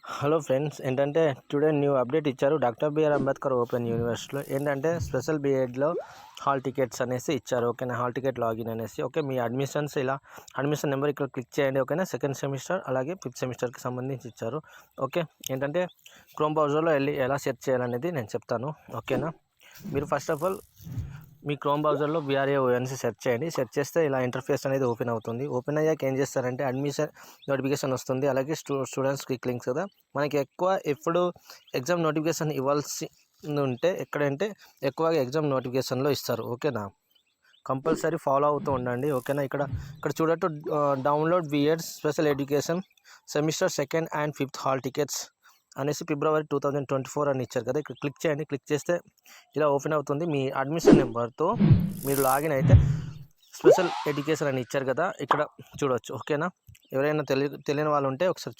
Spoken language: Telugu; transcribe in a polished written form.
హలో ఫ్రెండ్స్, ఏంటంటే టుడే న్యూ అప్డేట్ ఇచ్చారు. డాక్టర్ బిఆర్ అంబేద్కర్ ఓపెన్ యూనివర్సిటీలో ఏంటంటే స్పెషల్ బీఎడ్లో హాల్ టికెట్స్ అనేసి ఇచ్చారు. ఓకేనా, హాల్ టికెట్ లాగిన్ అనేసి. ఓకే, మీ అడ్మిషన్స్ ఇలా అడ్మిషన్ నెంబర్ ఇక్కడ క్లిక్ చేయండి. ఓకేనా, సెకండ్ సెమిస్టర్ అలాగే ఫిఫ్త్ సెమిస్టర్కి సంబంధించి ఇచ్చారు. ఓకే, ఏంటంటే క్రోమ్ బ్రౌజర్లో వెళ్ళి ఎలా సెర్చ్ చేయాలనేది నేను చెప్తాను. ఓకేనా, మీరు first of all me chrome బ్రౌజర్లో BRAONC సెర్చ్ చేయండి. సెర్చ్ చేస్తే ఇలా ఇంటర్ఫేస్ అనేది ఓపెన్ అవుతుంది. ఓపెన్ అయ్యాక ఏం చేస్తారంటే అడ్మిషన్ నోటిఫికేషన్ వస్తుంది. అలాగే స్టూడెంట్స్ క్లిక్ లింక్స్ కదా. మనకి ఎప్పుడు ఎగ్జామ్ నోటిఫికేషన్ ఇవ్వాల్సి ఉంటే ఎక్కడంటే ఎక్కువగా ఎగ్జామ్ నోటిఫికేషన్లో ఇస్తారు. ఓకేనా, కంపల్సరీ ఫాలో అవుతూ ఉండండి. ఓకేనా, ఇక్కడ చూడట్టు download B Ed special education semester second and fifth hall tickets అనేసి February 2024 అని ఇచ్చారు కదా. ఇక్కడ క్లిక్ చేయండి. క్లిక్ చేస్తే ఇలా ఓపెన్ అవుతుంది. మీ అడ్మిషన్ నెంబర్తో మీరు లాగిన్ అయితే స్పెషల్ ఎడ్యుకేషన్ అని ఇచ్చారు కదా, ఇక్కడ చూడవచ్చు. ఓకేనా, ఎవరైనా తెలియని వాళ్ళు ఉంటే ఒకసారి